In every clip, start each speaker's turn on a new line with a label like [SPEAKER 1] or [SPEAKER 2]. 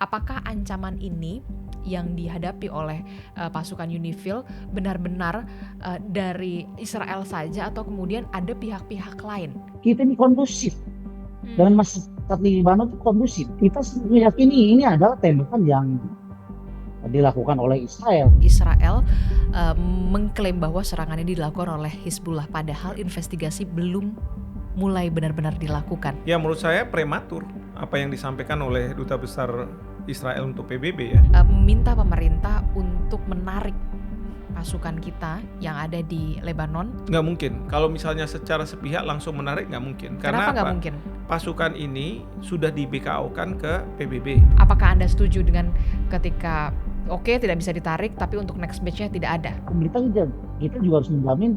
[SPEAKER 1] Apakah ancaman ini yang dihadapi oleh pasukan UNIFIL benar-benar dari Israel saja atau kemudian ada pihak-pihak lain?
[SPEAKER 2] Kita ini kondusif dan masyarakat di Libanon itu kondusif. Kita meyakini ini adalah tembakan yang dilakukan oleh Israel.
[SPEAKER 1] Israel mengklaim bahwa serangan ini dilakukan oleh Hizbullah, padahal investigasi belum mulai benar-benar dilakukan.
[SPEAKER 3] Ya, menurut saya prematur apa yang disampaikan oleh Duta Besar Israel untuk PBB ya.
[SPEAKER 1] Meminta pemerintah untuk menarik pasukan kita yang ada di Lebanon.
[SPEAKER 3] Nggak mungkin. Kalau misalnya secara sepihak langsung menarik nggak mungkin.
[SPEAKER 1] Kenapa nggak mungkin?
[SPEAKER 3] Pasukan ini sudah di BKO-kan ke PBB.
[SPEAKER 1] Apakah Anda setuju dengan ketika tidak bisa ditarik, tapi untuk next batch-nya tidak ada?
[SPEAKER 2] Pemerintah kita juga harus menjamin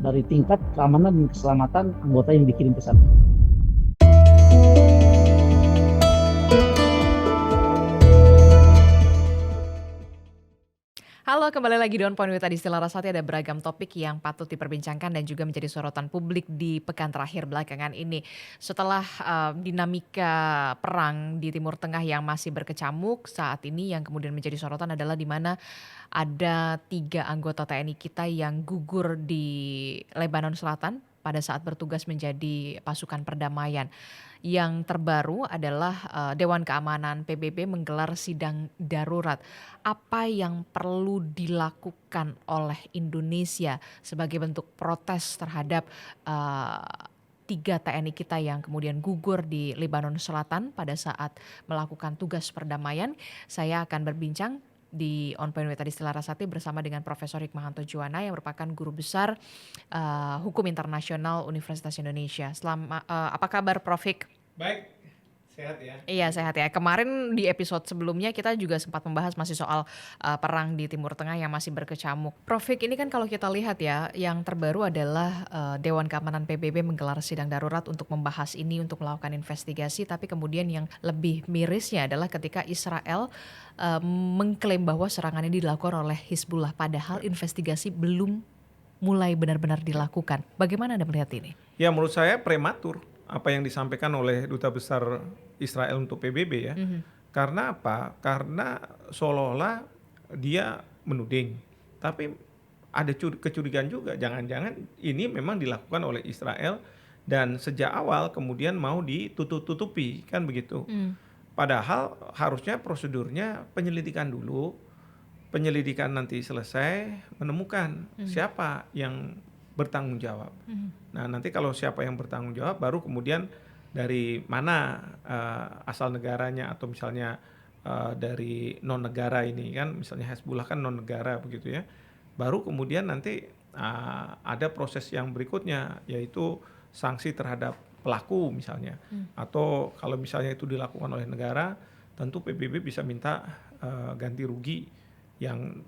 [SPEAKER 2] dari tingkat keamanan dan keselamatan anggota yang dikirim ke sana.
[SPEAKER 1] Halo, kembali lagi di On Point with Adistila Rasati. Ada beragam topik yang patut diperbincangkan dan juga menjadi sorotan publik di pekan terakhir belakangan ini. Setelah dinamika perang di Timur Tengah yang masih berkecamuk saat ini, yang kemudian menjadi sorotan adalah di mana ada 3 anggota TNI kita yang gugur di Lebanon Selatan pada saat bertugas menjadi pasukan perdamaian. Yang terbaru adalah Dewan Keamanan PBB menggelar sidang darurat. Apa yang perlu dilakukan oleh Indonesia sebagai bentuk protes terhadap 3 TNI kita yang kemudian gugur di Lebanon Selatan pada saat melakukan tugas perdamaian? Saya akan berbincang di On Point with Adistila Rasati bersama dengan Profesor Hikmahanto Juwana yang merupakan guru besar Hukum Internasional Universitas Indonesia. Apa kabar Prof Hik?
[SPEAKER 3] Baik, sehat ya?
[SPEAKER 1] Iya, sehat ya. Kemarin di episode sebelumnya kita juga sempat membahas masih soal perang di Timur Tengah yang masih berkecamuk. Prof Hik, ini kan kalau kita lihat ya, yang terbaru adalah Dewan Keamanan PBB menggelar sidang darurat untuk membahas ini, untuk melakukan investigasi. Tapi kemudian yang lebih mirisnya adalah ketika Israel mengklaim bahwa serangan ini dilakukan oleh Hizbullah, padahal investigasi belum mulai benar-benar dilakukan. Bagaimana Anda melihat ini?
[SPEAKER 3] Ya, menurut saya prematur apa yang disampaikan oleh Duta Besar Israel untuk PBB ya. Karena apa? Karena seolah-olah dia menuding. Tapi ada kecurigaan juga, jangan-jangan ini memang dilakukan oleh Israel dan sejak awal kemudian mau ditutup-tutupi, kan begitu. Padahal harusnya prosedurnya penyelidikan dulu, penyelidikan nanti selesai menemukan siapa yang bertanggung jawab. Nah, nanti kalau siapa yang bertanggung jawab baru kemudian dari mana asal negaranya, atau misalnya dari non negara ini kan, misalnya Hezbollah kan non negara begitu ya. Baru kemudian nanti ada proses yang berikutnya, yaitu sanksi terhadap pelaku misalnya. Atau kalau misalnya itu dilakukan oleh negara, tentu PBB bisa minta ganti rugi yang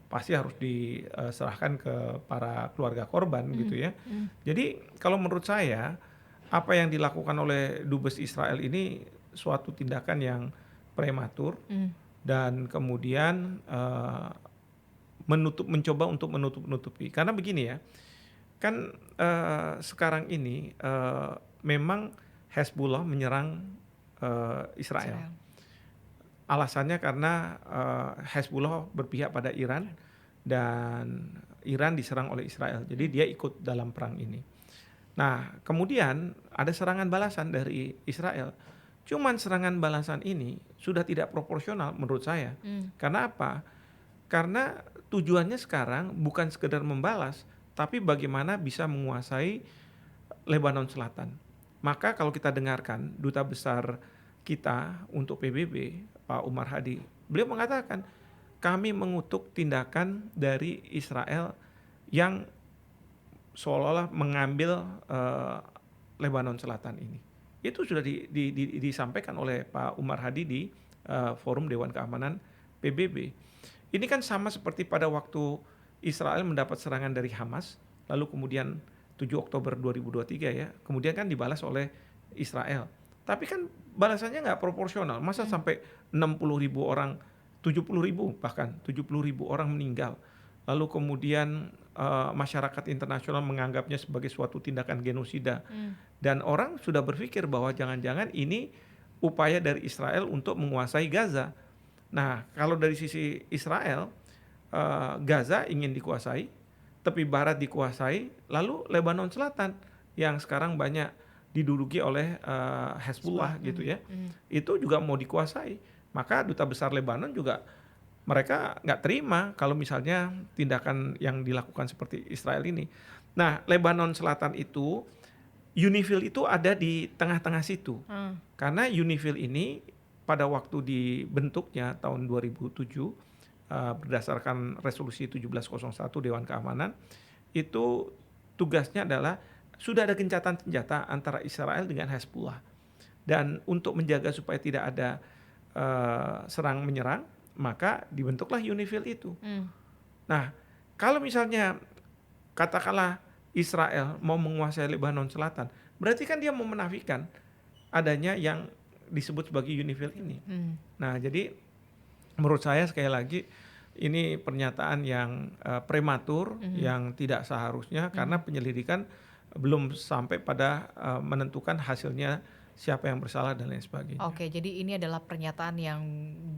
[SPEAKER 3] pasti harus diserahkan ke para keluarga korban gitu ya. Jadi kalau menurut saya apa yang dilakukan oleh Dubes Israel ini suatu tindakan yang prematur dan kemudian mencoba untuk menutup-nutupi. Karena begini ya, kan sekarang ini memang Hezbollah menyerang Israel. Alasannya karena Hezbollah berpihak pada Iran dan Iran diserang oleh Israel. Jadi dia ikut dalam perang ini. Nah, kemudian ada serangan balasan dari Israel. Cuman serangan balasan ini sudah tidak proporsional menurut saya. Karena apa? Karena tujuannya sekarang bukan sekedar membalas, tapi bagaimana bisa menguasai Lebanon Selatan. Maka kalau kita dengarkan Duta Besar kita untuk PBB, Pak Umar Hadi, beliau mengatakan kami mengutuk tindakan dari Israel yang seolah-olah mengambil Lebanon Selatan ini. Itu sudah disampaikan oleh Pak Umar Hadi di Forum Dewan Keamanan PBB. Ini kan sama seperti pada waktu Israel mendapat serangan dari Hamas, lalu kemudian 7 Oktober 2023 ya, kemudian kan dibalas oleh Israel. Tapi kan balasannya nggak proporsional. Masa sampai 60.000 orang, 70.000 bahkan 70.000 orang meninggal. Lalu kemudian masyarakat internasional menganggapnya sebagai suatu tindakan genosida. Dan orang sudah berpikir bahwa jangan-jangan ini upaya dari Israel untuk menguasai Gaza. Nah, kalau dari sisi Israel, Gaza ingin dikuasai, tepi barat dikuasai, lalu Lebanon Selatan yang sekarang banyak diduduki oleh Hezbollah gitu ya, itu juga mau dikuasai. Maka duta besar Lebanon juga mereka nggak terima kalau misalnya tindakan yang dilakukan seperti Israel ini. Nah, Lebanon Selatan itu, UNIFIL itu ada di tengah-tengah situ. Karena UNIFIL ini pada waktu dibentuknya tahun 2007 berdasarkan resolusi 1701 Dewan Keamanan, itu tugasnya adalah sudah ada gencatan senjata antara Israel dengan Hezbollah. Dan untuk menjaga supaya tidak ada serang menyerang, maka dibentuklah UNIFIL itu. Nah, kalau misalnya katakanlah Israel mau menguasai Lebanon Selatan, berarti kan dia mau menafikan adanya yang disebut sebagai UNIFIL ini. Nah, jadi menurut saya sekali lagi ini pernyataan yang prematur, yang tidak seharusnya, karena penyelidikan belum sampai pada menentukan hasilnya siapa yang bersalah dan lain sebagainya.
[SPEAKER 1] Oke, jadi ini adalah pernyataan yang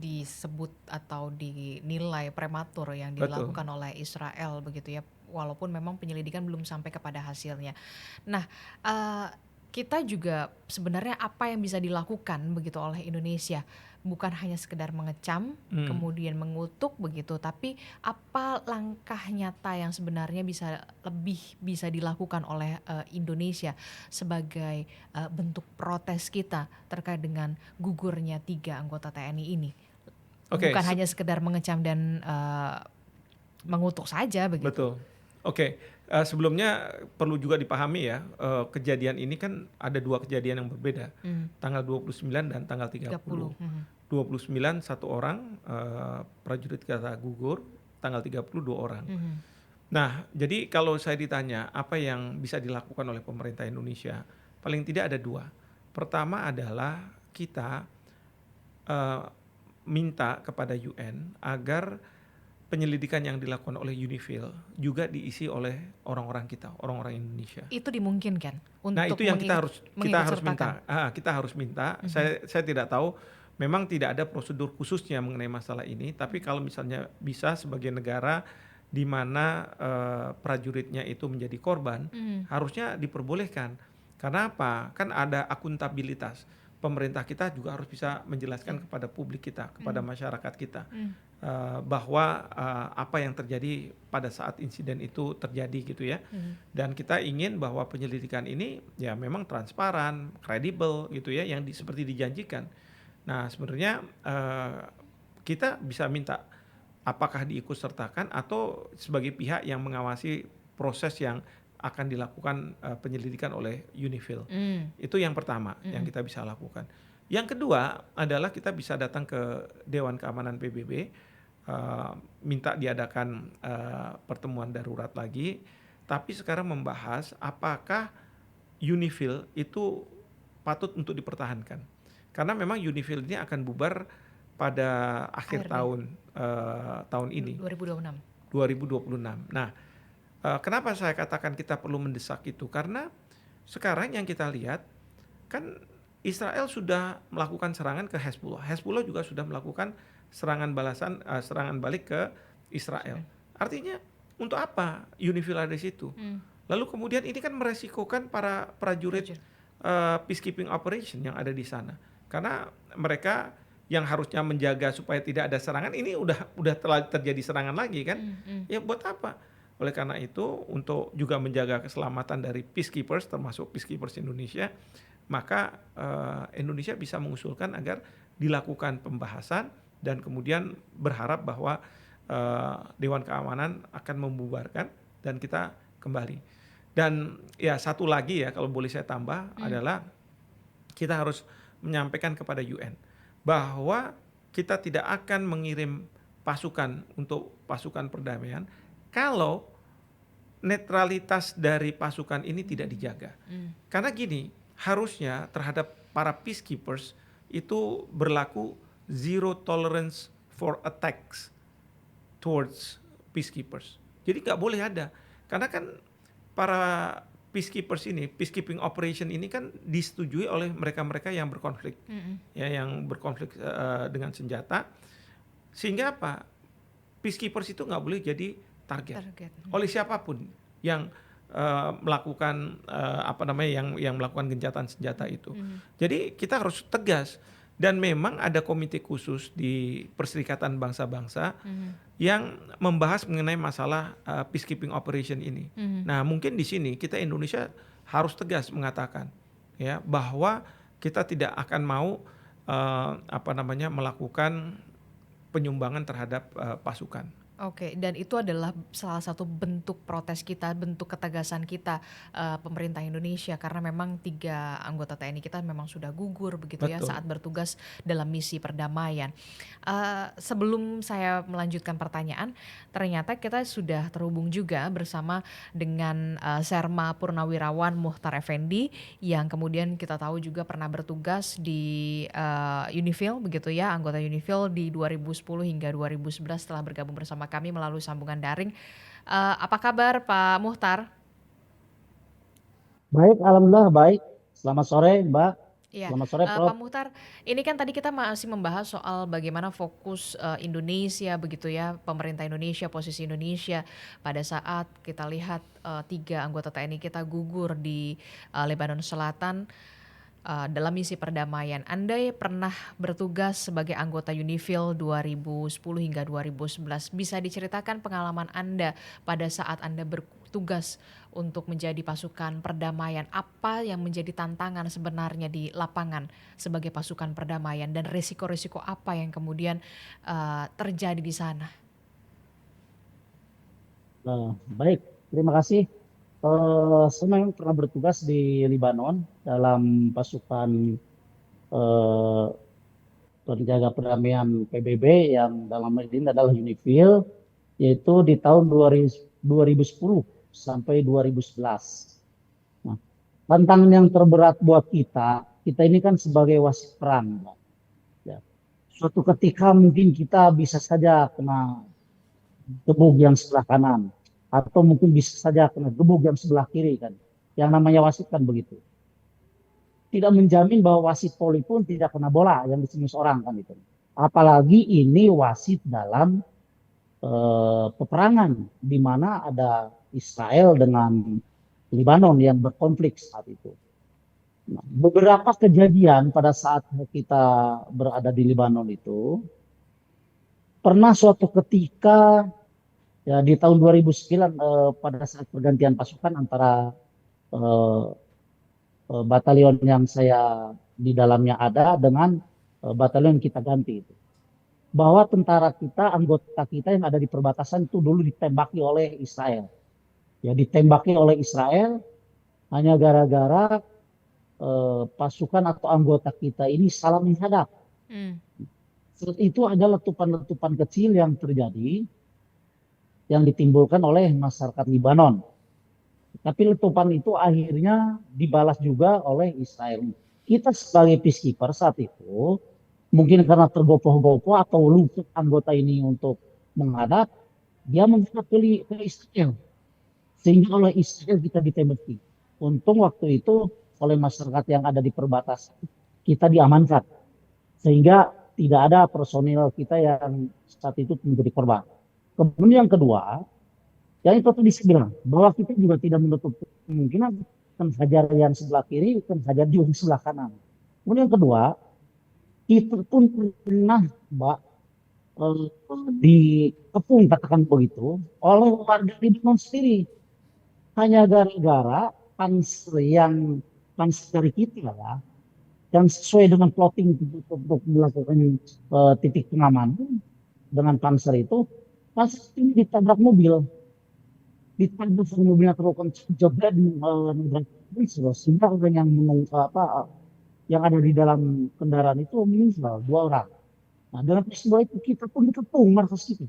[SPEAKER 1] disebut atau dinilai prematur yang
[SPEAKER 3] Betul.
[SPEAKER 1] dilakukan oleh Israel begitu ya, walaupun memang penyelidikan belum sampai kepada hasilnya. Nah, kita juga sebenarnya apa yang bisa dilakukan begitu oleh Indonesia, bukan hanya sekedar mengecam, kemudian mengutuk begitu, tapi apa langkah nyata yang sebenarnya lebih bisa dilakukan oleh Indonesia sebagai bentuk protes kita terkait dengan gugurnya 3 anggota TNI ini.
[SPEAKER 3] Oke,
[SPEAKER 1] Bukan hanya sekedar mengecam dan mengutuk saja begitu.
[SPEAKER 3] betul. Oke, sebelumnya perlu juga dipahami ya, kejadian ini kan ada 2 kejadian yang berbeda. Tanggal 29 dan tanggal 30. 29 1 orang prajurit kita gugur, tanggal 30 2 orang. Nah, jadi kalau saya ditanya apa yang bisa dilakukan oleh pemerintah Indonesia, paling tidak ada 2. Pertama adalah kita minta kepada UN agar penyelidikan yang dilakukan oleh UNIFIL juga diisi oleh orang-orang kita, orang-orang Indonesia.
[SPEAKER 1] Itu dimungkinkan untuk
[SPEAKER 3] Nah, itu yang kita harus
[SPEAKER 1] mengikutsertakan.
[SPEAKER 3] minta. Kita harus minta. Saya tidak tahu, memang tidak ada prosedur khususnya mengenai masalah ini, tapi kalau misalnya bisa sebagai negara di mana prajuritnya itu menjadi korban, harusnya diperbolehkan. Karena apa? Kan ada akuntabilitas. Pemerintah kita juga harus bisa menjelaskan kepada publik kita, kepada masyarakat kita, bahwa apa yang terjadi pada saat insiden itu terjadi gitu ya. Dan kita ingin bahwa penyelidikan ini ya memang transparan, kredibel gitu ya, yang seperti dijanjikan. Nah, sebenarnya kita bisa minta apakah diikutsertakan atau sebagai pihak yang mengawasi proses yang akan dilakukan penyelidikan oleh UNIFIL. Itu yang pertama yang kita bisa lakukan. Yang kedua adalah kita bisa datang ke Dewan Keamanan PBB, minta diadakan pertemuan darurat lagi, tapi sekarang membahas apakah UNIFIL itu patut untuk dipertahankan. Karena memang UNIFIL ini akan bubar pada akhir tahun ini, 2026. Nah, kenapa saya katakan kita perlu mendesak itu? Karena sekarang yang kita lihat kan Israel sudah melakukan serangan ke Hezbollah. Hezbollah juga sudah melakukan serangan balik ke Israel. Artinya untuk apa UNIFIL ada di situ? Lalu kemudian ini kan meresikokan para prajurit peacekeeping operation yang ada di sana. Karena mereka yang harusnya menjaga supaya tidak ada serangan, ini udah telah terjadi serangan lagi kan? Ya buat apa? Oleh karena itu, untuk juga menjaga keselamatan dari peacekeepers, termasuk peacekeepers Indonesia, maka Indonesia bisa mengusulkan agar dilakukan pembahasan dan kemudian berharap bahwa Dewan Keamanan akan membubarkan dan kita kembali. Dan ya satu lagi ya, kalau boleh saya tambah, adalah kita harus menyampaikan kepada UN bahwa kita tidak akan mengirim pasukan untuk pasukan perdamaian kalau netralitas dari pasukan ini tidak dijaga. Karena gini, harusnya terhadap para peacekeepers itu berlaku zero tolerance for attacks towards peacekeepers. Jadi nggak boleh ada. Karena kan para peacekeeping operation ini kan disetujui oleh mereka-mereka yang berkonflik, ya, yang berkonflik dengan senjata, sehingga apa? Peacekeepers itu nggak boleh jadi target oleh siapapun yang melakukan yang melakukan gencatan senjata itu. Jadi kita harus tegas, dan memang ada komite khusus di Perserikatan Bangsa-Bangsa yang membahas mengenai masalah peacekeeping operation ini. Nah, mungkin di sini kita Indonesia harus tegas mengatakan, ya, bahwa kita tidak akan mau melakukan penyumbangan terhadap pasukan.
[SPEAKER 1] Oke, dan itu adalah salah satu bentuk protes kita, bentuk ketegasan kita, pemerintah Indonesia, karena memang 3 anggota TNI kita memang sudah gugur begitu ya
[SPEAKER 3] Betul.
[SPEAKER 1] saat bertugas dalam misi perdamaian. Sebelum saya melanjutkan pertanyaan, ternyata kita sudah terhubung juga bersama dengan Serma Purnawirawan Muchtar Effendi yang kemudian kita tahu juga pernah bertugas di UNIFIL begitu ya, anggota UNIFIL di 2010 hingga 2011 setelah bergabung bersama kami melalui sambungan daring. Apa kabar Pak Muchtar?
[SPEAKER 2] Baik, alhamdulillah baik. Selamat sore, Mbak.
[SPEAKER 1] Iya,
[SPEAKER 2] Selamat sore,
[SPEAKER 1] Pak
[SPEAKER 2] Prof.
[SPEAKER 1] Muchtar, ini kan tadi kita masih membahas soal bagaimana fokus Indonesia begitu ya, pemerintah Indonesia, posisi Indonesia pada saat kita lihat 3 anggota TNI kita gugur di Lebanon Selatan dalam misi perdamaian. Anda pernah bertugas sebagai anggota UNIFIL 2010 hingga 2011. Bisa diceritakan pengalaman Anda pada saat Anda bertugas untuk menjadi pasukan perdamaian? Apa yang menjadi tantangan sebenarnya di lapangan sebagai pasukan perdamaian, dan risiko-risiko apa yang kemudian terjadi di sana?
[SPEAKER 2] Baik, terima kasih. Saya memang pernah bertugas di Lebanon dalam pasukan penjaga perdamaian PBB yang dalam hal ini adalah UNIFIL, yaitu di tahun 2010 sampai 2011. Nah, tantangan yang terberat buat kita ini kan sebagai wasit perang, Mbak. Ya. Suatu ketika mungkin kita bisa saja kena gebuk yang sebelah kanan, atau mungkin bisa saja kena gebuk yang sebelah kiri kan. Yang namanya wasit kan begitu. Tidak menjamin bahwa wasit voli pun tidak kena bola yang disemis orang kan itu. Apalagi ini wasit dalam peperangan di mana ada Israel dengan Lebanon yang berkonflik saat itu. Nah, beberapa kejadian pada saat kita berada di Lebanon itu, pernah suatu ketika ya di tahun 2009 pada saat pergantian pasukan antara batalion yang saya di dalamnya ada dengan batalion kita ganti itu. Bahwa tentara kita, anggota kita yang ada di perbatasan itu dulu ditembaki oleh Israel. Ya ditembaki oleh Israel hanya gara-gara pasukan atau anggota kita ini salah menghadap. Saat itu ada letupan-letupan kecil yang terjadi yang ditimbulkan oleh masyarakat Lebanon. Tapi letupan itu akhirnya dibalas juga oleh Israel. Kita sebagai peacekeeper saat itu, mungkin karena tergopoh-gopoh atau luput anggota ini untuk menghadap, dia menghadap ke Israel. Sehingga oleh Israel kita ditembaki. Untung waktu itu oleh masyarakat yang ada di perbatasan, kita diamankan. Sehingga tidak ada personil kita yang saat itu menjadi korban. Kemudian yang kedua, yang itu tadi saya bilang, bahwa kita juga tidak menutup kemungkinan kan hajar yang sebelah kiri, kan hajar juga yang sebelah kanan. Kemudian yang kedua, kita pun pernah, Mbak, dikepung katakan begitu oleh warga Lebanon sendiri. Hanya gara-gara panser dari kita ya, yang sesuai dengan plotting untuk melakukan titik pengamanan dengan panser itu ini ditabrak mobil. Ditabrak mobilnya terlalu jebret sehingga orang yang ada di dalam kendaraan itu meninggal 2 orang. Nah, dalam peristiwa itu kita pun dikepung markas kita.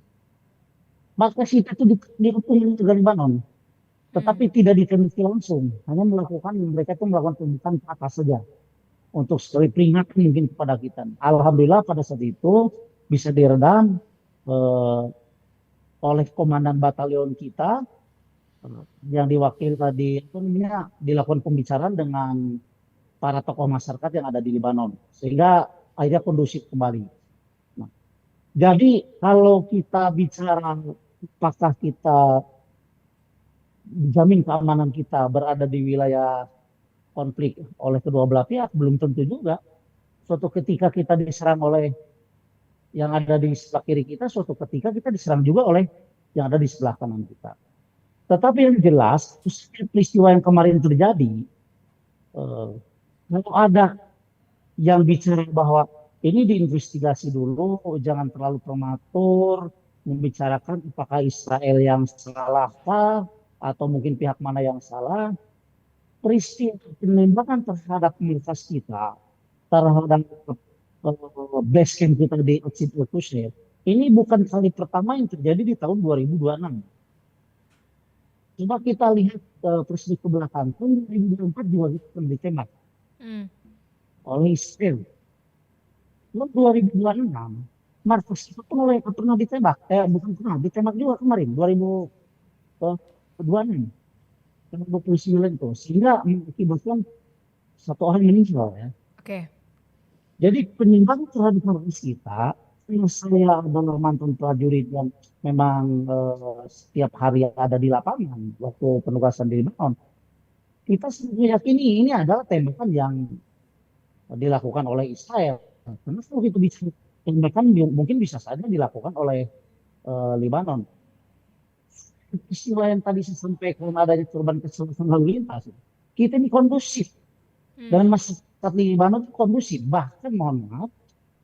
[SPEAKER 2] Markas kita itu dikepung oleh Lebanon. Tetapi tidak ditembaki langsung, hanya mereka itu melakukan tembakan ke atas saja untuk sebagai peringatan mungkin kepada kita. Alhamdulillah pada saat itu bisa diredam oleh komandan batalion kita yang diwakili tadi apa namanya dilakukan pembicaraan dengan para tokoh masyarakat yang ada di Lebanon sehingga akhirnya kondusif kembali. Nah, jadi kalau kita bicara apakah kita dijamin keamanan kita berada di wilayah konflik oleh kedua belah pihak, belum tentu juga. Suatu ketika kita diserang oleh yang ada di sebelah kiri kita, suatu ketika kita diserang juga oleh yang ada di sebelah kanan kita. Tetapi yang jelas, peristiwa yang kemarin terjadi, eh, kalau ada yang bicara bahwa ini diinvestigasi dulu, jangan terlalu prematur, membicarakan apakah Israel yang salah atau mungkin pihak mana yang salah. Peristiwa penembakan terhadap markas kita, terhadap base camp kita di Ocit Al-Qusayr, ini bukan kali pertama yang terjadi di tahun 2026. Coba kita lihat peristiwa ke belakang, tahun 2024 juga kita pernah ditembak
[SPEAKER 1] Hmm.
[SPEAKER 2] oleh Israel. Lalu 2026, markas kita pun pernah ditembak, bukan pernah, ditembak juga kemarin, 2026, tanggal 29 itu, sehingga mengakibatkan satu orang meninggal ya.
[SPEAKER 1] Oke.
[SPEAKER 2] Jadi penyimpangan terhadap markas kita, saya adalah mantan prajurit yang memang setiap hari ada di lapangan waktu penugasan di Lebanon. Kita meyakini ini adalah tembakan yang dilakukan oleh Israel. Karena kalau itu bisa tembakan mungkin bisa saja dilakukan oleh Lebanon. Peristiwa yang tadi saya sampaikan adanya korban kecelakaan lalu lintas, kita ini kondusif dan
[SPEAKER 1] Hmm.
[SPEAKER 2] masyarakat Lebanon itu kondusif. Bahkan mohon maaf,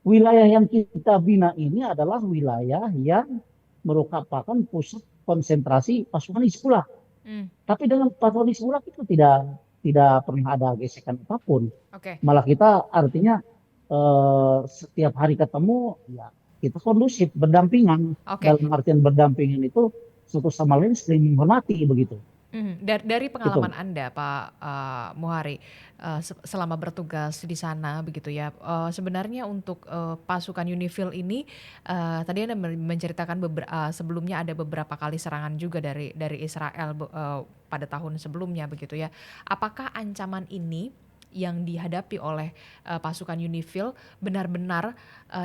[SPEAKER 2] wilayah yang kita bina ini adalah wilayah yang merupakan pusat konsentrasi pasukan Hizbullah.
[SPEAKER 1] Hmm.
[SPEAKER 2] Tapi dengan pasukan Hizbullah itu tidak pernah ada gesekan apapun.
[SPEAKER 1] Oke.
[SPEAKER 2] Malah kita artinya setiap hari ketemu ya kita kondusif berdampingan.
[SPEAKER 1] Oke.
[SPEAKER 2] Dalam artian berdampingan itu satu sama lain saling menghormati begitu.
[SPEAKER 1] Dari pengalaman
[SPEAKER 2] Itu.
[SPEAKER 1] Anda, Pak Muhari, selama bertugas di sana begitu ya, sebenarnya untuk pasukan UNIFIL ini, tadi Anda menceritakan sebelumnya ada beberapa kali serangan juga dari Israel pada tahun sebelumnya begitu ya. Apakah ancaman ini yang dihadapi oleh pasukan UNIFIL benar-benar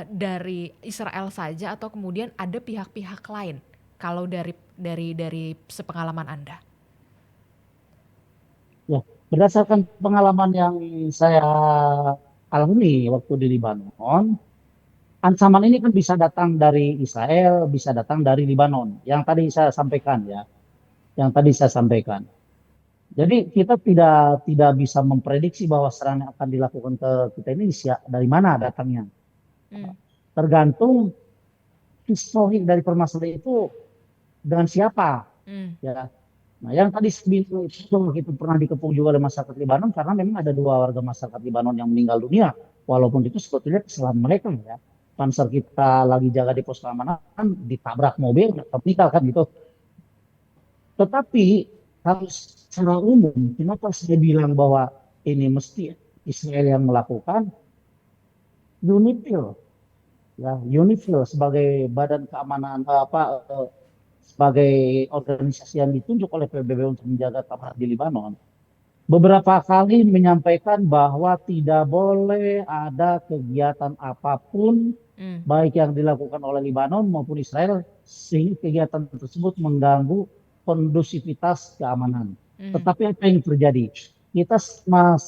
[SPEAKER 1] dari Israel saja atau kemudian ada pihak-pihak lain? Kalau dari sepengalaman Anda?
[SPEAKER 2] Ya, berdasarkan pengalaman yang saya alami waktu di Lebanon, ancaman ini kan bisa datang dari Israel, bisa datang dari Lebanon. Yang tadi saya sampaikan ya, yang tadi saya sampaikan. Jadi kita tidak bisa memprediksi bahwa serangan yang akan dilakukan ke kita ini dari mana datangnya.
[SPEAKER 1] Hmm.
[SPEAKER 2] Tergantung historik dari permasalahan itu dengan siapa.
[SPEAKER 1] Hmm.
[SPEAKER 2] Ya. Nah, yang tadi sebelum itu pernah dikepung juga oleh masyarakat Lebanon karena memang ada 2 warga masyarakat Lebanon yang meninggal dunia. Walaupun itu sebetulnya kesalahan mereka ya. Panser kita lagi jaga di pos keamanan, ditabrak mobil, meninggal kan gitu. Tetapi kalau secara umum, kenapa saya bilang bahwa ini mesti Israel yang melakukan? UNIFIL, ya UNIFIL sebagai badan keamanan sebagai organisasi yang ditunjuk oleh PBB untuk menjaga keamanan di Lebanon, beberapa kali menyampaikan bahwa tidak boleh ada kegiatan apapun baik yang dilakukan oleh Lebanon maupun Israel sehingga kegiatan tersebut mengganggu kondusivitas keamanan. Tetapi apa yang terjadi? Kita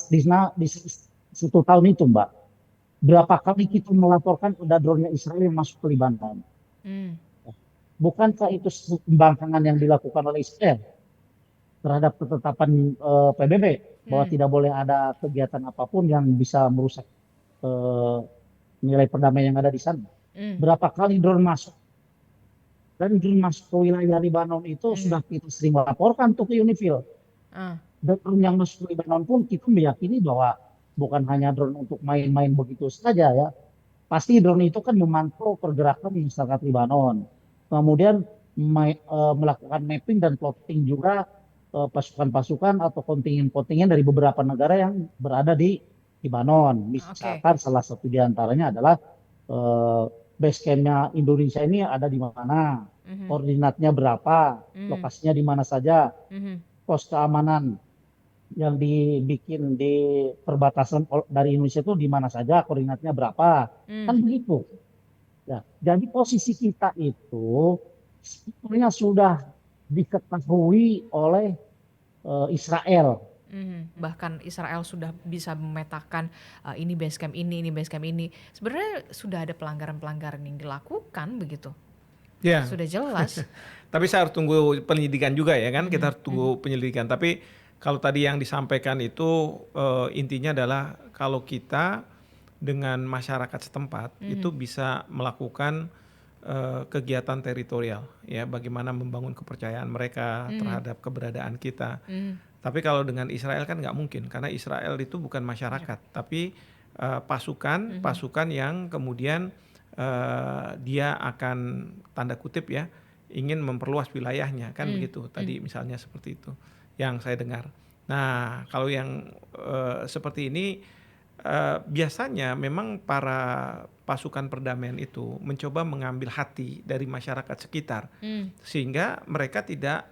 [SPEAKER 2] di 1 tahun itu, Mbak, berapa kali kita melaporkan ada drone Israel yang masuk ke Lebanon? Bukankah itu pembangkangan yang dilakukan oleh Israel terhadap ketetapan PBB bahwa tidak boleh ada kegiatan apapun yang bisa merusak nilai perdamaian yang ada di sana? Berapa kali drone masuk? Dan drone masuk ke wilayah Lebanon itu sudah kita sering laporkan tuh ke UNIFIL. Dan drone yang masuk ke Lebanon pun kita meyakini bahwa bukan hanya drone untuk main-main begitu saja ya. Pasti drone itu kan memantau pergerakan masyarakat Lebanon. Kemudian melakukan mapping dan plotting juga pasukan-pasukan atau kontingen-kontingen dari beberapa negara yang berada di Lebanon. Misalkan salah satu di antaranya adalah base camp-nya Indonesia ini ada di mana.
[SPEAKER 1] Mhm.
[SPEAKER 2] koordinatnya berapa,
[SPEAKER 1] Mhm.
[SPEAKER 2] lokasinya di mana saja,
[SPEAKER 1] Mhm.
[SPEAKER 2] pos keamanan yang dibikin di perbatasan dari Indonesia itu di mana saja, koordinatnya berapa, kan
[SPEAKER 1] Mmm.
[SPEAKER 2] begitu. Ya, jadi posisi kita itu sebetulnya sudah diketahui oleh Israel.
[SPEAKER 1] Mhm. Bahkan Israel sudah bisa memetakan, ini base camp ini base camp ini. Sebenarnya sudah ada pelanggaran-pelanggaran yang dilakukan begitu?
[SPEAKER 3] Ya,
[SPEAKER 1] Sudah jelas.
[SPEAKER 3] tapi saya harus tunggu penyelidikan juga ya kan, kita
[SPEAKER 1] Mhm.
[SPEAKER 3] harus
[SPEAKER 1] Mhm.
[SPEAKER 3] tunggu penyelidikan. Tapi kalau tadi yang disampaikan itu intinya adalah kalau kita dengan masyarakat setempat itu
[SPEAKER 1] Mhm.
[SPEAKER 3] bisa melakukan kegiatan teritorial ya, bagaimana membangun kepercayaan mereka
[SPEAKER 1] Mhm.
[SPEAKER 3] terhadap keberadaan kita.
[SPEAKER 1] Mhm.
[SPEAKER 3] Tapi kalau dengan Israel kan nggak mungkin karena Israel itu bukan
[SPEAKER 1] Iya.
[SPEAKER 3] masyarakat, tapi pasukan
[SPEAKER 1] Mhm.
[SPEAKER 3] pasukan yang kemudian dia akan tanda kutip ya ingin memperluas wilayahnya kan
[SPEAKER 1] Mmm.
[SPEAKER 3] begitu
[SPEAKER 1] Mmm.
[SPEAKER 3] tadi misalnya seperti itu yang saya dengar. Nah kalau yang seperti ini biasanya memang para pasukan perdamaian itu mencoba mengambil hati dari masyarakat sekitar
[SPEAKER 1] Mmm.
[SPEAKER 3] sehingga mereka tidak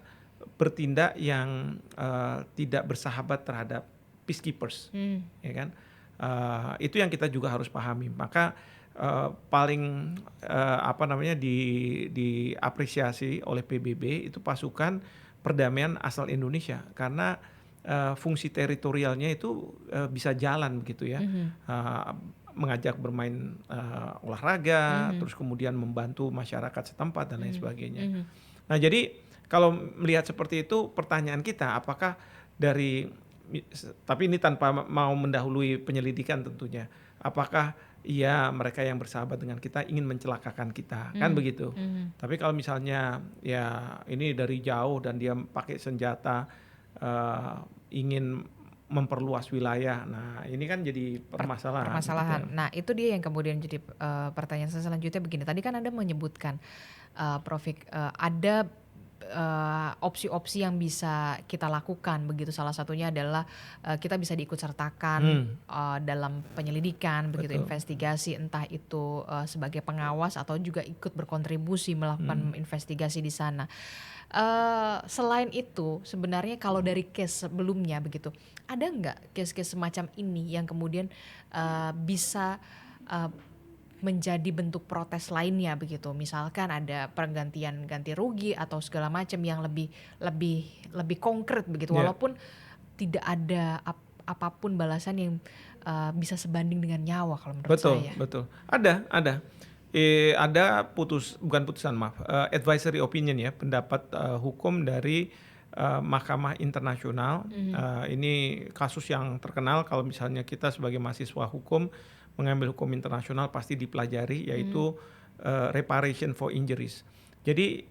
[SPEAKER 3] bertindak yang tidak bersahabat terhadap peacekeepers,
[SPEAKER 1] Mmm.
[SPEAKER 3] ya kan? Itu yang kita juga harus pahami. Maka paling apa namanya diapresiasi oleh PBB itu pasukan perdamaian asal Indonesia karena fungsi teritorialnya itu bisa jalan begitu ya,
[SPEAKER 1] Mhm.
[SPEAKER 3] mengajak bermain olahraga,
[SPEAKER 1] Mhm.
[SPEAKER 3] terus kemudian membantu masyarakat setempat dan lain
[SPEAKER 1] Mhm.
[SPEAKER 3] sebagainya.
[SPEAKER 1] Mhm.
[SPEAKER 3] Nah, jadi kalau melihat seperti itu, pertanyaan kita apakah dari tapi ini tanpa mau mendahului penyelidikan tentunya. Apakah iya mereka yang bersahabat dengan kita ingin mencelakakan kita, kan
[SPEAKER 1] Mmm.
[SPEAKER 3] begitu.
[SPEAKER 1] Mhm.
[SPEAKER 3] Tapi kalau misalnya ya ini dari jauh dan dia pakai senjata eh, ingin memperluas wilayah. Nah, ini kan jadi permasalahan gitu
[SPEAKER 1] Permasalahan.
[SPEAKER 3] ya.
[SPEAKER 1] Nah, itu dia yang kemudian jadi, pertanyaan saya selanjutnya begini, tadi kan Anda menyebutkan, Prof. Ada, opsi-opsi yang bisa kita lakukan begitu, salah satunya adalah, kita bisa diikut sertakan,
[SPEAKER 3] Hmm,
[SPEAKER 1] dalam penyelidikan begitu,
[SPEAKER 3] betul.
[SPEAKER 1] investigasi entah itu, sebagai pengawas atau juga ikut berkontribusi melakukan
[SPEAKER 3] Hmm.
[SPEAKER 1] investigasi di sana. Selain itu sebenarnya kalau dari case sebelumnya begitu, ada nggak case-case semacam ini yang kemudian, bisa, eee, menjadi bentuk protes lainnya begitu? Misalkan ada pergantian ganti rugi atau segala macam yang lebih lebih lebih konkret begitu,
[SPEAKER 3] Ya.
[SPEAKER 1] walaupun tidak ada apapun balasan yang, bisa sebanding dengan nyawa kalau menurut
[SPEAKER 3] Betul,
[SPEAKER 1] saya.
[SPEAKER 3] betul. Ada. Ada bukan putusan maaf, advisory opinion ya, pendapat hukum dari Mahkamah Internasional.
[SPEAKER 1] Mhm.
[SPEAKER 3] Ini kasus yang terkenal kalau misalnya kita sebagai mahasiswa hukum mengambil hukum internasional pasti dipelajari
[SPEAKER 1] Mhm.
[SPEAKER 3] yaitu reparation for injuries. Jadi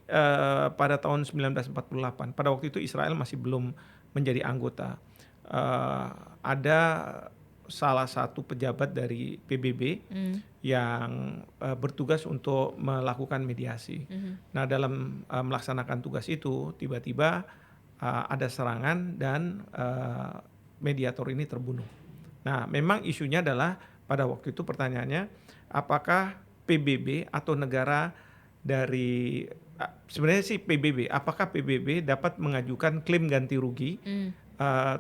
[SPEAKER 3] pada tahun 1948, pada waktu itu Israel masih belum menjadi anggota. Eh, ada salah satu pejabat dari PBB
[SPEAKER 1] Mmm.
[SPEAKER 3] yang bertugas untuk melakukan mediasi.
[SPEAKER 1] Mhm.
[SPEAKER 3] Nah, dalam melaksanakan tugas itu tiba-tiba ada serangan dan mediator ini terbunuh. Nah, memang isunya adalah pada waktu itu pertanyaannya apakah PBB atau negara dari sebenarnya sih PBB, apakah PBB dapat mengajukan klaim ganti rugi
[SPEAKER 1] Mmm.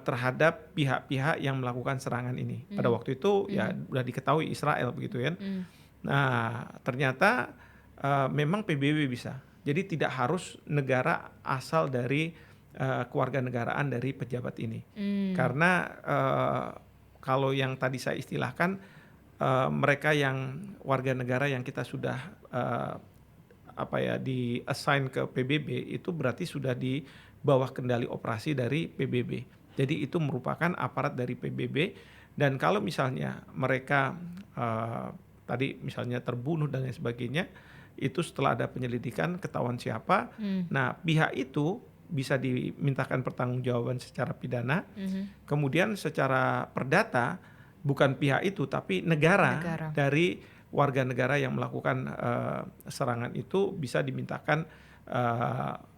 [SPEAKER 3] terhadap pihak-pihak yang melakukan serangan ini. Pada
[SPEAKER 1] Mhm.
[SPEAKER 3] waktu itu ya
[SPEAKER 1] Mhm.
[SPEAKER 3] sudah diketahui Israel begitu kan.
[SPEAKER 1] Mhm.
[SPEAKER 3] Nah, ternyata memang PBB bisa. Jadi tidak harus negara asal dari kewarganegaraan dari pejabat ini.
[SPEAKER 1] Mmm.
[SPEAKER 3] Karena kalau yang tadi saya istilahkan mereka yang warga negara yang kita sudah apa ya di assign ke PBB itu berarti sudah di bawah kendali operasi dari PBB. Jadi itu merupakan aparat dari PBB dan kalau misalnya mereka tadi misalnya terbunuh dan lain sebagainya itu setelah ada penyelidikan ketahuan siapa.
[SPEAKER 1] Mmm.
[SPEAKER 3] Nah, pihak itu bisa dimintakan pertanggungjawaban secara pidana.
[SPEAKER 1] Mhm.
[SPEAKER 3] Kemudian secara perdata bukan pihak itu tapi negara
[SPEAKER 1] Negara.
[SPEAKER 3] dari warga negara yang melakukan serangan itu bisa dimintakan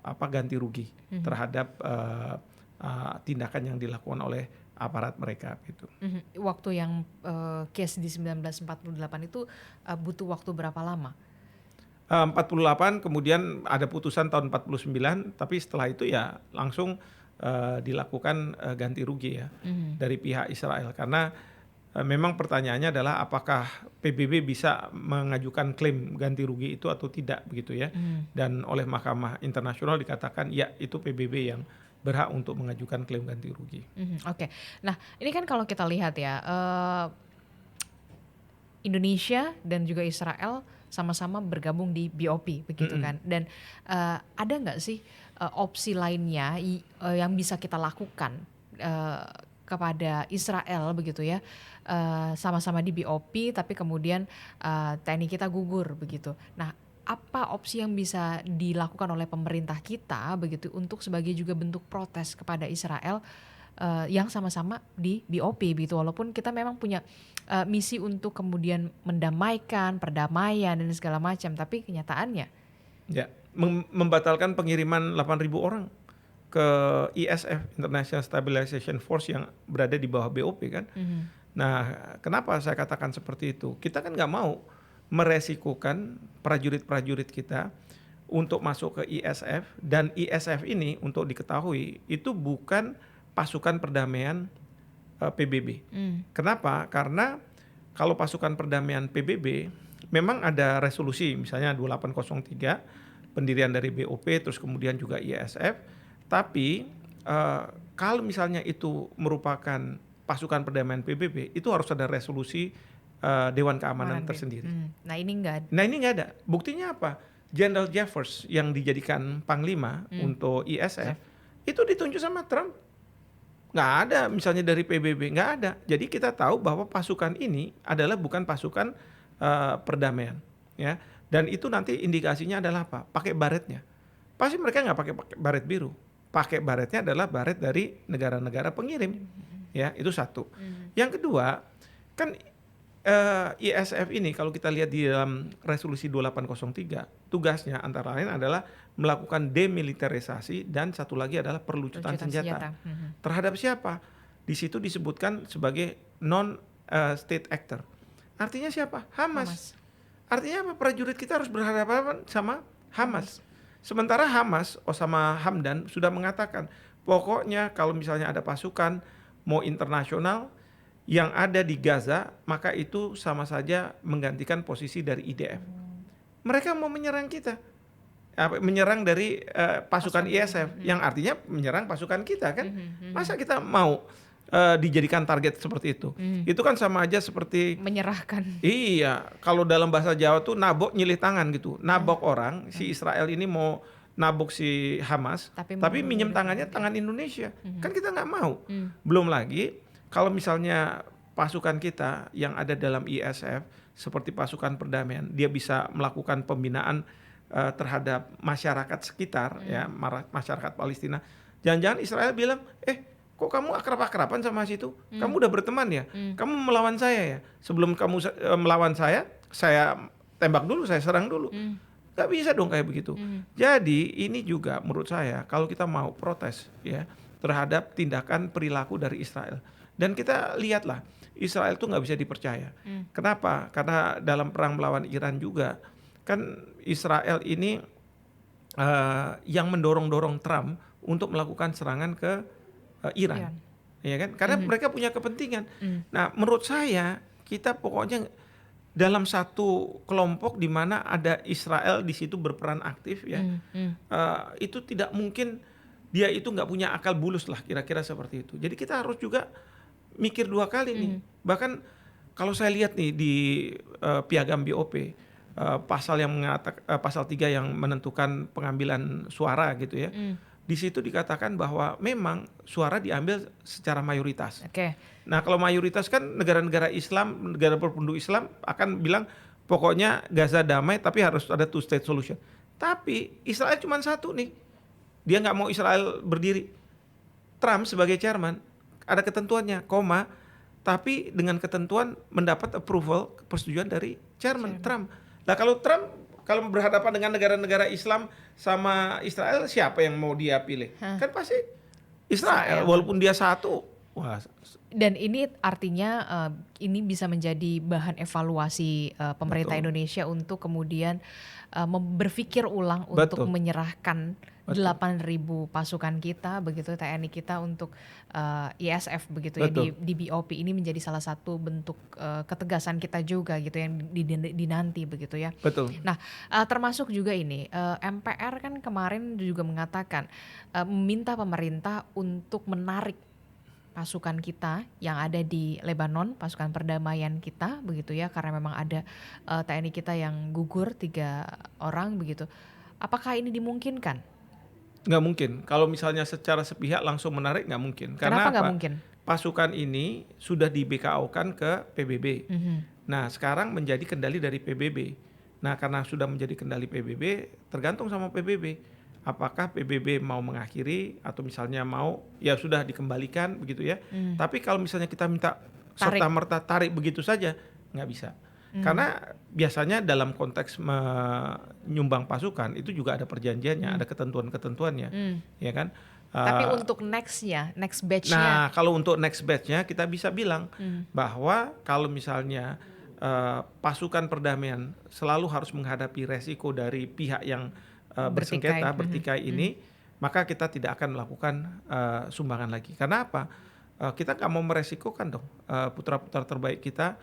[SPEAKER 3] apa ganti rugi
[SPEAKER 1] Mhm.
[SPEAKER 3] terhadap tindakan yang dilakukan oleh aparat mereka gitu.
[SPEAKER 1] Mhm. Waktu yang, case di 1948 itu, butuh waktu berapa lama?
[SPEAKER 3] 48 kemudian ada putusan tahun 49, tapi setelah itu ya langsung dilakukan ganti rugi ya dari pihak Israel, karena memang pertanyaannya adalah apakah PBB bisa mengajukan klaim ganti rugi itu atau tidak begitu ya. Dan oleh Mahkamah Internasional dikatakan ya itu PBB yang berhak untuk mengajukan klaim ganti rugi.
[SPEAKER 1] Oke. Nah, ini kan kalau kita lihat ya, Indonesia dan juga Israel sama-sama bergabung di BOP begitu kan. Dan ada nggak sih opsi lainnya yang bisa kita lakukan kepada Israel begitu ya, sama-sama di BOP tapi kemudian TNI kita gugur begitu. Nah, apa opsi yang bisa dilakukan oleh pemerintah kita begitu untuk sebagai juga bentuk protes kepada Israel yang sama-sama di BOP begitu, walaupun kita memang punya misi untuk kemudian mendamaikan, perdamaian dan segala macam, tapi kenyataannya
[SPEAKER 3] Ya, membatalkan pengiriman 8.000 orang ke ISF, International Stabilization Force, yang berada di bawah BOP kan. Nah, kenapa saya katakan seperti itu? Kita kan nggak mau meresikukan prajurit-prajurit kita untuk masuk ke ISF, dan ISF ini untuk diketahui itu bukan pasukan perdamaian PBB. Kenapa? Karena kalau pasukan perdamaian PBB memang ada resolusi, misalnya 2803 pendirian dari BOP, terus kemudian juga ISF. Tapi kalau misalnya itu merupakan pasukan perdamaian PBB, itu harus ada resolusi Dewan Keamanan tersendiri.
[SPEAKER 1] Nah ini nggak ada.
[SPEAKER 3] Nah ini nggak ada. Buktinya apa? General Jeffers yang dijadikan panglima untuk ISF itu ditunjuk sama Trump. Nggak ada misalnya dari PBB, nggak ada. Jadi kita tahu bahwa pasukan ini adalah bukan pasukan perdamaian, ya. Dan itu nanti indikasinya adalah apa? Pakai baretnya. Pasti mereka nggak pakai baret biru. Pakai baretnya adalah baret dari negara-negara pengirim, ya. Itu satu. Yang kedua, kan ISF ini kalau kita lihat di dalam resolusi 2803, tugasnya antara lain adalah melakukan demilitarisasi dan satu lagi adalah perlucutan senjata. Terhadap siapa? Di situ disebutkan sebagai non state actor. Artinya siapa? Hamas. Artinya apa? Prajurit kita harus berhadapan sama Hamas. Sementara Hamas, Osama Hamdan sudah mengatakan, pokoknya kalau misalnya ada pasukan mau internasional yang ada di Gaza, maka itu sama saja menggantikan posisi dari IDF. Mereka mau menyerang kita, menyerang dari pasukan ISF, yang artinya menyerang pasukan kita kan. Masa kita mau dijadikan target seperti itu? Itu kan sama aja seperti
[SPEAKER 1] menyerahkan.
[SPEAKER 3] Iya, kalau dalam bahasa Jawa tuh nabok nyilih tangan gitu. Nabok orang, si Israel ini mau nabok si Hamas, tapi minjem tangannya tangan Indonesia. Kan kita nggak mau. Belum lagi kalau misalnya pasukan kita yang ada dalam ISF seperti pasukan perdamaian, dia bisa melakukan pembinaan terhadap masyarakat sekitar, ya, masyarakat Palestina. Jangan-jangan Israel bilang, kok kamu akrab-akraban sama situ? Kamu udah berteman ya? Kamu melawan saya ya? Sebelum kamu melawan saya tembak dulu, saya serang dulu. Gak bisa dong kayak begitu. Jadi ini juga menurut saya kalau kita mau protes ya terhadap tindakan perilaku dari Israel. Dan kita lihatlah, Israel tuh nggak bisa dipercaya. Kenapa? Karena dalam perang melawan Iran juga, kan Israel ini yang mendorong-dorong Trump untuk melakukan serangan ke Iran. Ya kan? Karena mereka punya kepentingan. Nah, menurut saya kita pokoknya dalam satu kelompok di mana ada Israel di situ berperan aktif ya, itu tidak mungkin dia itu nggak punya akal bulus lah, kira-kira seperti itu. Jadi kita harus juga mikir dua kali nih. Bahkan kalau saya lihat nih di piagam BOP, pasal yang pasal 3 yang menentukan pengambilan suara gitu ya. Di situ dikatakan bahwa memang suara diambil secara mayoritas. Nah, kalau mayoritas kan negara-negara Islam, negara berpenduduk Islam akan bilang pokoknya Gaza damai tapi harus ada two state solution. Tapi Israel cuma satu nih. Dia nggak mau Israel berdiri. Trump sebagai chairman ada ketentuannya, tapi dengan ketentuan mendapat approval, persetujuan dari chairman Trump. Nah, kalau berhadapan dengan negara-negara Islam sama Israel, siapa yang mau dia pilih? Kan pasti Israel, walaupun dia satu. Wah.
[SPEAKER 1] Dan ini artinya ini bisa menjadi bahan evaluasi pemerintah Indonesia untuk kemudian berpikir ulang untuk
[SPEAKER 3] Betul,
[SPEAKER 1] menyerahkan
[SPEAKER 3] betul,
[SPEAKER 1] 8.000 pasukan kita begitu, TNI kita untuk ISF begitu ya
[SPEAKER 3] betul.
[SPEAKER 1] di BOP. Ini menjadi salah satu bentuk ketegasan kita juga gitu yang dinanti begitu ya.
[SPEAKER 3] Betul.
[SPEAKER 1] Nah, termasuk juga ini MPR kan kemarin juga mengatakan meminta pemerintah untuk menarik pasukan kita yang ada di Lebanon, pasukan perdamaian kita begitu ya, karena memang ada TNI kita yang gugur 3 orang begitu. Apakah ini dimungkinkan?
[SPEAKER 3] Nggak mungkin. Kalau misalnya secara sepihak langsung menarik nggak mungkin.
[SPEAKER 1] Kenapa
[SPEAKER 3] Karena
[SPEAKER 1] nggak
[SPEAKER 3] apa?
[SPEAKER 1] mungkin?
[SPEAKER 3] Pasukan ini sudah di BKO-kan ke PBB.
[SPEAKER 1] Mhm.
[SPEAKER 3] Nah, sekarang menjadi kendali dari PBB. Nah, karena sudah menjadi kendali PBB, tergantung sama PBB. Apakah PBB mau mengakhiri atau misalnya mau ya sudah dikembalikan begitu ya.
[SPEAKER 1] Hmm.
[SPEAKER 3] Tapi kalau misalnya kita minta
[SPEAKER 1] Tarik.
[SPEAKER 3] serta-merta tarik begitu saja, nggak bisa.
[SPEAKER 1] Hmm.
[SPEAKER 3] Karena biasanya dalam konteks menyumbang pasukan itu juga ada perjanjiannya, ada ketentuan-ketentuannya,
[SPEAKER 1] Hmm.
[SPEAKER 3] ya kan?
[SPEAKER 1] Tapi
[SPEAKER 3] Eh,
[SPEAKER 1] untuk next batch-nya.
[SPEAKER 3] Nah, kalau untuk next batch-nya kita bisa bilang
[SPEAKER 1] Hmm.
[SPEAKER 3] bahwa kalau misalnya pasukan perdamaian selalu harus menghadapi resiko dari pihak yang
[SPEAKER 1] Bertikai.
[SPEAKER 3] bersengketa, bertikai ini, maka kita tidak akan melakukan sumbangan lagi. Karena apa? Kita nggak mau meresikokan dong putra-putra terbaik kita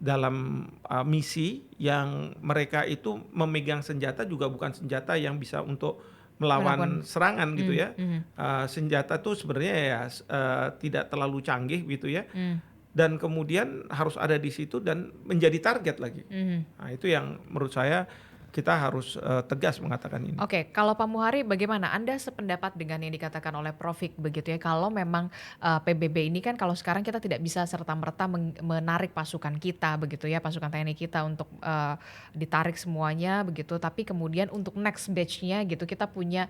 [SPEAKER 3] dalam misi yang mereka itu memegang senjata juga bukan senjata yang bisa untuk melawan serangan gitu ya. Senjata tuh sebenarnya ya tidak terlalu canggih gitu ya. Dan kemudian harus ada di situ dan menjadi target lagi. Nah, itu yang menurut saya kita harus tegas mengatakan ini.
[SPEAKER 1] Oke, kalau Pak Muhari bagaimana? Anda sependapat dengan yang dikatakan oleh Prof. Hik begitu ya. Kalau memang PBB ini kan kalau sekarang kita tidak bisa serta-merta menarik pasukan kita begitu ya, pasukan TNI kita untuk ditarik semuanya begitu. Tapi kemudian untuk next batch-nya gitu kita punya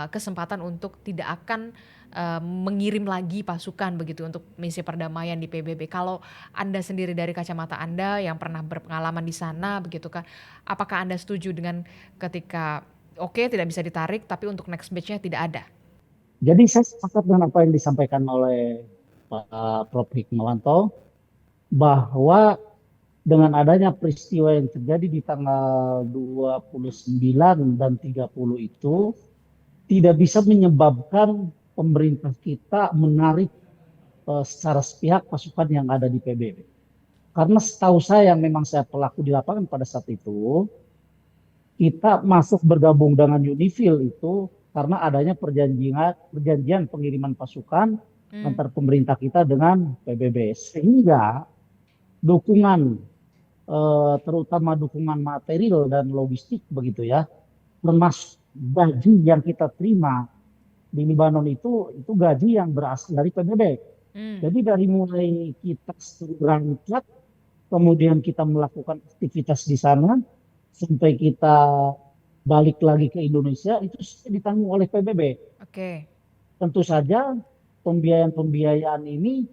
[SPEAKER 1] kesempatan untuk tidak akan mengirim lagi pasukan begitu untuk misi perdamaian di PBB. Kalau Anda sendiri dari kacamata Anda yang pernah berpengalaman di sana begitu kan, apakah Anda setuju dengan ketika oke tidak bisa ditarik tapi untuk next batch-nya tidak ada?
[SPEAKER 2] Jadi saya sepakat dengan apa yang disampaikan oleh Pak Prof. Hikmawanto bahwa dengan adanya peristiwa yang terjadi di tanggal 29 dan 30 itu tidak bisa menyebabkan pemerintah kita menarik secara sepihak pasukan yang ada di PBB. Karena setahu saya yang memang saya pelaku di lapangan pada saat itu, kita masuk bergabung dengan UNIFIL itu karena adanya perjanjian pengiriman pasukan antar pemerintah kita dengan PBB. Sehingga dukungan terutama dukungan material dan logistik begitu ya, termasuk gaji yang kita terima di Libanon itu gaji yang berasal dari PBB. Jadi dari mulai kita berangkat, kemudian kita melakukan aktivitas di sana, sampai kita balik lagi ke Indonesia, itu ditanggung oleh PBB.
[SPEAKER 1] Oke.
[SPEAKER 2] Tentu saja pembiayaan ini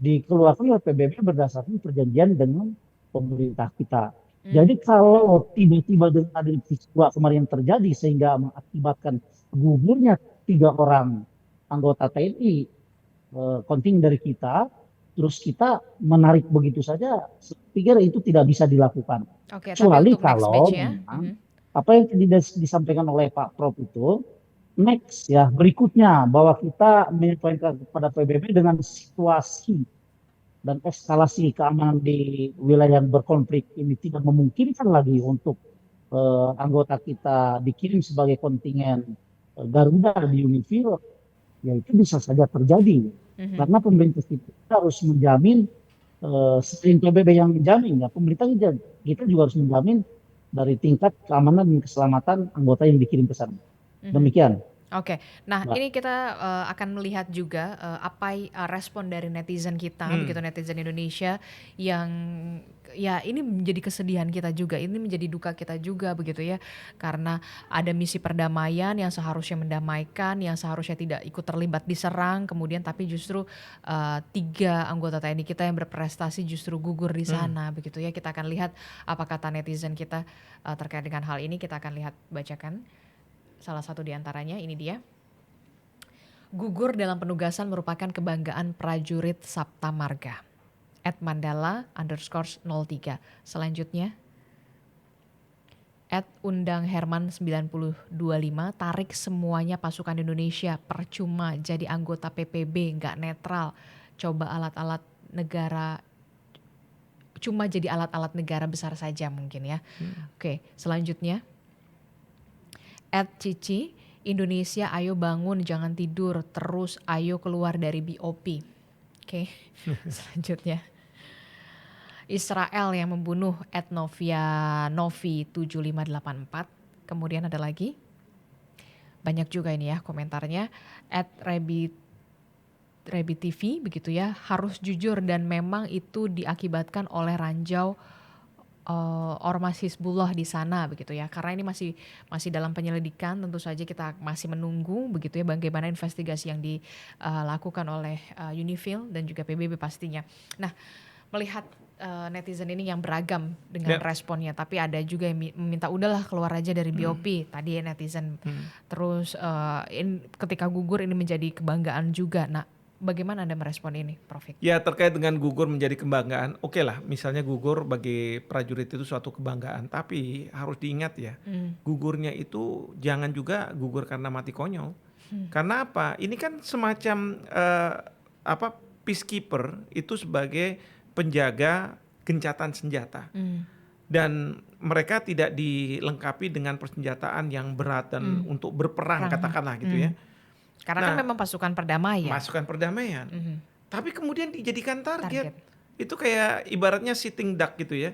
[SPEAKER 2] dikeluarkan oleh PBB berdasarkan perjanjian dengan pemerintah kita. Jadi kalau tiba-tiba dengan adanya peristiwa kemarin yang terjadi sehingga mengakibatkan gugurnya 3 orang anggota TNI kontingen dari kita, terus kita menarik begitu saja, saya pikir itu tidak bisa dilakukan.
[SPEAKER 1] Oke, tapi
[SPEAKER 2] Kecuali
[SPEAKER 1] untuk next
[SPEAKER 2] kalau
[SPEAKER 1] batch-nya,
[SPEAKER 2] memang apa yang disampaikan oleh Pak Prof itu next ya berikutnya bahwa kita menyampaikan kepada PBB dengan situasi dan eskalasi keamanan di wilayah yang berkonflik ini tidak memungkinkan lagi untuk anggota kita dikirim sebagai kontingen Garuda di UNIFIL, ya itu bisa saja terjadi. Karena pemerintah kita harus menjamin, selain PBB yang menjamin, ya pemerintah kita juga harus menjamin dari tingkat keamanan dan keselamatan anggota yang dikirim ke sana. Demikian.
[SPEAKER 1] Oke, nah
[SPEAKER 2] Mbak.
[SPEAKER 1] ini kita akan melihat juga apa respon dari netizen kita, begitu netizen Indonesia yang ya ini menjadi kesedihan kita juga, ini menjadi duka kita juga begitu ya, karena ada misi perdamaian yang seharusnya mendamaikan, yang seharusnya tidak ikut terlibat diserang, kemudian tapi justru 3 anggota TNI kita yang berprestasi justru gugur di sana begitu ya. Kita akan lihat apa kata netizen kita terkait dengan hal ini, kita akan lihat bacakan. Salah satu di antaranya ini dia. Gugur dalam penugasan merupakan kebanggaan prajurit Sapta Marga. @mandala_03. Selanjutnya, @undang Herman 9025, tarik semuanya pasukan Indonesia, percuma jadi anggota PPB, nggak netral. Coba alat-alat negara, cuma jadi alat-alat negara besar saja mungkin ya. Oke, selanjutnya @cici, Indonesia ayo bangun, jangan tidur terus, ayo keluar dari BOP. Oke, selanjutnya Israel yang membunuh @novianovi 7584. Kemudian ada lagi, banyak juga ini ya komentarnya, @Rebi TV begitu ya, harus jujur dan memang itu diakibatkan oleh ranjau ormas Hizbullah di sana begitu ya. Karena ini masih dalam penyelidikan, tentu saja kita masih menunggu begitu ya bagaimana investigasi yang dilakukan oleh UNIFIL dan juga PBB pastinya. Nah, melihat netizen ini yang beragam dengan responnya, tapi ada juga yang meminta udahlah keluar aja dari BOP tadi ya netizen. Terus ketika gugur ini menjadi kebanggaan juga. Nah, bagaimana Anda merespon ini, Prof.
[SPEAKER 3] Ya, terkait dengan gugur menjadi kebanggaan, oke lah, misalnya gugur bagi prajurit itu suatu kebanggaan, tapi harus diingat ya, gugurnya itu jangan juga gugur karena mati konyol. Karena apa? Ini kan semacam peacekeeper itu sebagai penjaga gencatan senjata. Dan mereka tidak dilengkapi dengan persenjataan yang berat dan untuk berperang katakanlah gitu ya.
[SPEAKER 1] Karena kan memang pasukan perdamaian.
[SPEAKER 3] Pasukan perdamaian. Tapi kemudian dijadikan target. Itu kayak ibaratnya sitting duck gitu ya.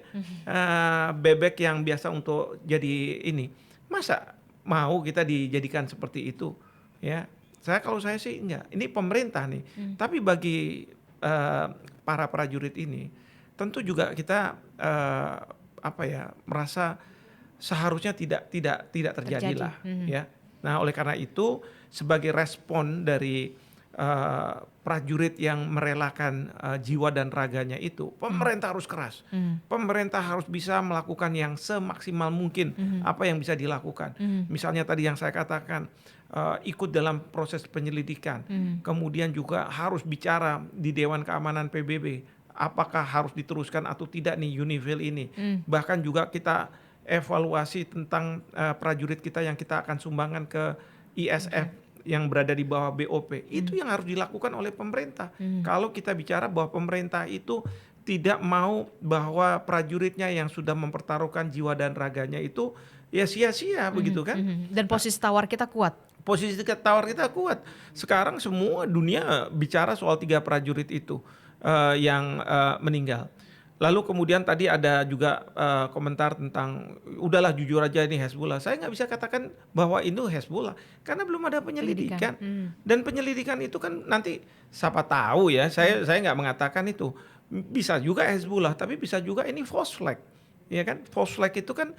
[SPEAKER 3] Bebek yang biasa untuk jadi ini. Masa mau kita dijadikan seperti itu? Ya, kalau saya sih enggak. Ini pemerintah nih. Tapi bagi para prajurit ini, tentu juga kita merasa seharusnya tidak terjadi lah. Ya. Nah, oleh karena itu sebagai respon dari prajurit yang merelakan jiwa dan raganya itu, pemerintah harus keras. Pemerintah harus bisa melakukan yang semaksimal mungkin apa yang bisa dilakukan. Misalnya tadi yang saya katakan, ikut dalam proses penyelidikan. Kemudian juga harus bicara di Dewan Keamanan PBB, apakah harus diteruskan atau tidak nih UNIFIL ini. Bahkan juga kita evaluasi tentang prajurit kita yang kita akan sumbangkan ke ISF yang berada di bawah BOP. Itu yang harus dilakukan oleh pemerintah. Kalau kita bicara bahwa pemerintah itu tidak mau bahwa prajuritnya yang sudah mempertaruhkan jiwa dan raganya itu ya sia-sia begitu kan.
[SPEAKER 1] Dan posisi tawar kita kuat.
[SPEAKER 3] Posisi tawar kita kuat. Sekarang semua dunia bicara soal 3 prajurit itu yang meninggal. Lalu kemudian tadi ada juga komentar tentang udahlah jujur aja ini Hezbollah. Saya nggak bisa katakan bahwa itu Hezbollah karena belum ada penyelidikan. Dan penyelidikan itu kan nanti siapa tahu ya. Saya nggak mengatakan itu. Bisa juga Hezbollah, tapi bisa juga ini false flag. Ya kan? False flag itu kan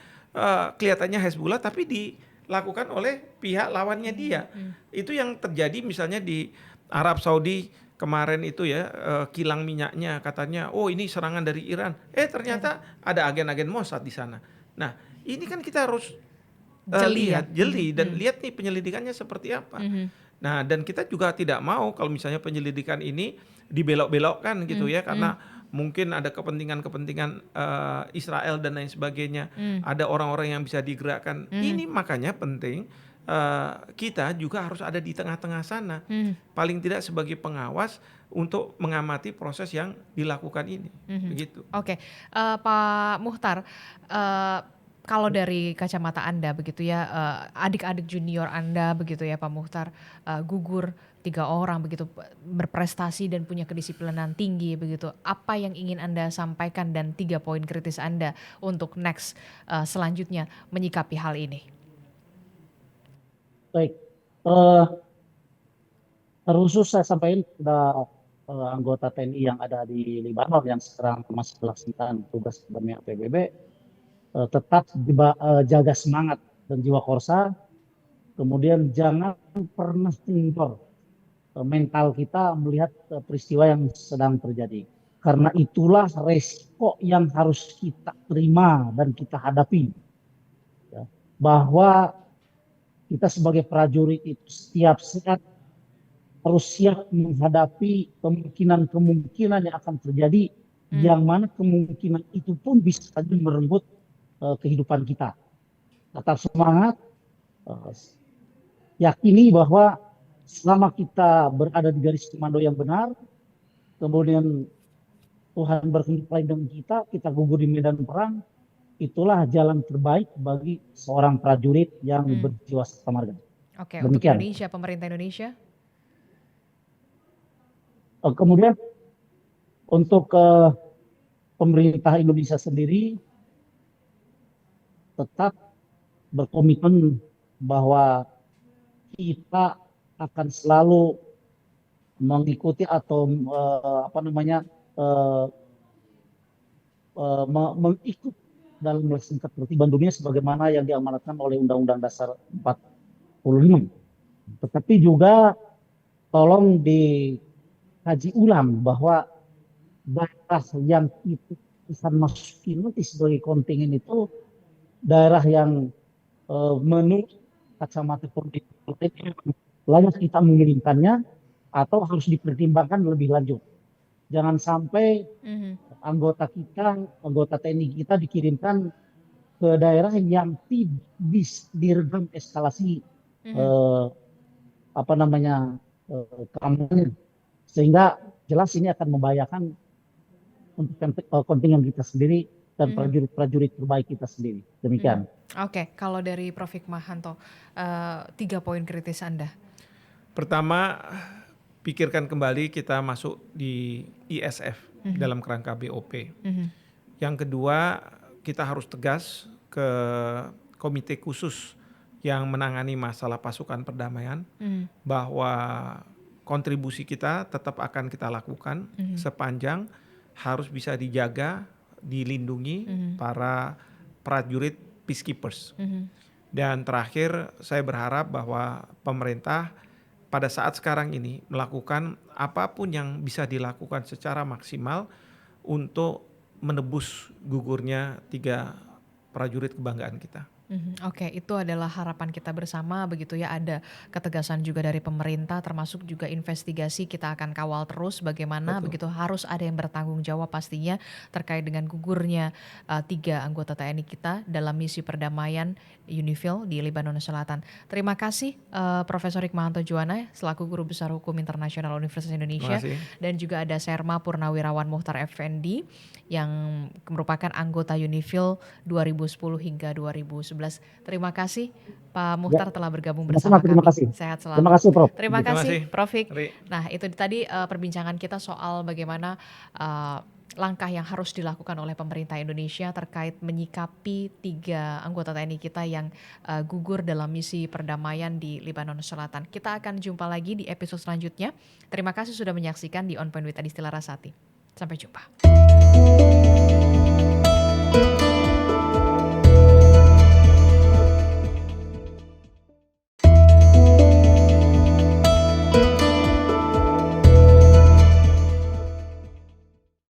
[SPEAKER 3] kelihatannya Hezbollah tapi dilakukan oleh pihak lawannya dia. Itu yang terjadi misalnya di Arab Saudi kemarin itu ya, kilang minyaknya katanya, oh ini serangan dari Iran. Ternyata ada agen-agen Mossad di sana. Nah, ini kan kita harus jeli dan lihat nih penyelidikannya seperti apa. Nah, dan kita juga tidak mau kalau misalnya penyelidikan ini dibelok-belokkan gitu ya, karena mungkin ada kepentingan-kepentingan Israel dan lain sebagainya. Ada orang-orang yang bisa digerakkan. Ini makanya penting kita juga harus ada di tengah-tengah sana. Paling tidak sebagai pengawas untuk mengamati proses yang dilakukan ini. Begitu.
[SPEAKER 1] Oke, Pak Muhtar, kalau dari kacamata Anda begitu ya, adik-adik junior Anda begitu ya Pak Muhtar, gugur 3 orang begitu, berprestasi dan punya kedisiplinan tinggi begitu. Apa yang ingin Anda sampaikan dan 3 poin kritis Anda untuk next selanjutnya menyikapi hal ini?
[SPEAKER 2] Baik, terkhusus saya sampaikan kepada anggota TNI yang ada di Libanon yang sekarang masih melaksanakan tugas berniat PBB, tetap jaga semangat dan jiwa korsa, kemudian jangan pernah kendor mental kita melihat peristiwa yang sedang terjadi. Karena itulah resiko yang harus kita terima dan kita hadapi. Ya, bahwa kita sebagai prajurit itu setiap saat harus siap menghadapi kemungkinan yang akan terjadi, yang mana kemungkinan itu pun bisa saja merenggut kehidupan kita. tetap semangat, eh, yakini bahwa selama kita berada di garis komando yang benar, kemudian Tuhan berkehendak lain dengan kita gugur di medan perang, itulah jalan terbaik bagi seorang prajurit yang
[SPEAKER 1] Hmm.
[SPEAKER 2] berjiwa Sata Marga.
[SPEAKER 1] Oke, untuk
[SPEAKER 2] Demikian.
[SPEAKER 1] Indonesia, pemerintah Indonesia.
[SPEAKER 2] Kemudian untuk pemerintah Indonesia sendiri tetap berkomitmen bahwa kita akan selalu mengikuti atau eh, mengikut dalam melaksanakan ketertiban dunia sebagaimana yang diamanatkan oleh Undang-Undang Dasar 45. Tetapi juga tolong dikaji ulang bahwa daerah yang kita akan masukin nanti sebagai kontingen itu daerah yang menurut kacamata politik layak kita mengirimkannya atau harus dipertimbangkan lebih lanjut. Jangan sampai
[SPEAKER 1] Mhm.
[SPEAKER 2] anggota TNI kita dikirimkan ke daerah yang tidak diredam eskalasi
[SPEAKER 1] Mhm.
[SPEAKER 2] eh, keamanan, sehingga jelas ini akan membahayakan untuk kontingen kita sendiri dan
[SPEAKER 1] Mhm.
[SPEAKER 2] prajurit-prajurit terbaik kita sendiri. Demikian.
[SPEAKER 1] Oke, kalau dari Prof. Hikmahanto, 3 poin kritis Anda.
[SPEAKER 3] Pertama, pikirkan kembali kita masuk di ISF dalam kerangka BOP.
[SPEAKER 1] Mhm.
[SPEAKER 3] Yang kedua, kita harus tegas ke komite khusus yang menangani masalah pasukan perdamaian
[SPEAKER 1] Mhm.
[SPEAKER 3] bahwa kontribusi kita tetap akan kita lakukan sepanjang harus bisa dijaga, dilindungi para prajurit peacekeepers.
[SPEAKER 1] Mhm.
[SPEAKER 3] Dan terakhir, saya berharap bahwa pemerintah pada saat sekarang ini melakukan apapun yang bisa dilakukan secara maksimal untuk menebus gugurnya 3 prajurit kebanggaan kita.
[SPEAKER 1] Oke, itu adalah harapan kita bersama begitu ya, ada ketegasan juga dari pemerintah termasuk juga investigasi kita akan kawal terus bagaimana
[SPEAKER 3] Betul.
[SPEAKER 1] begitu, harus ada yang bertanggung jawab pastinya terkait dengan gugurnya 3 anggota TNI kita dalam misi perdamaian UNIFIL di Lebanon Selatan. Terima kasih Profesor Hikmahanto Juwana selaku Guru Besar Hukum Internasional Universitas
[SPEAKER 3] Terima
[SPEAKER 1] Indonesia,
[SPEAKER 3] kasih.
[SPEAKER 1] dan juga ada Serma Purnawirawan Muhtar Effendi yang merupakan anggota UNIFIL 2010 hingga 2011. Terima kasih Pak Muhtar telah bergabung
[SPEAKER 2] Sama-sama,
[SPEAKER 1] bersama
[SPEAKER 2] terima
[SPEAKER 1] kami.
[SPEAKER 2] kasih.
[SPEAKER 1] Sehat
[SPEAKER 2] Terima
[SPEAKER 1] selalu.
[SPEAKER 2] kasih, Prof.
[SPEAKER 1] Terima
[SPEAKER 3] Terima
[SPEAKER 1] kasih
[SPEAKER 3] kasih,
[SPEAKER 1] Prof. Hik.
[SPEAKER 3] Ri.
[SPEAKER 1] Nah, itu tadi perbincangan kita soal bagaimana langkah yang harus dilakukan oleh pemerintah Indonesia terkait menyikapi 3 anggota TNI kita yang gugur dalam misi perdamaian di Lebanon Selatan. Kita akan jumpa lagi di episode selanjutnya. Terima kasih sudah menyaksikan di On Point with Adistila Rasati. Sampai jumpa.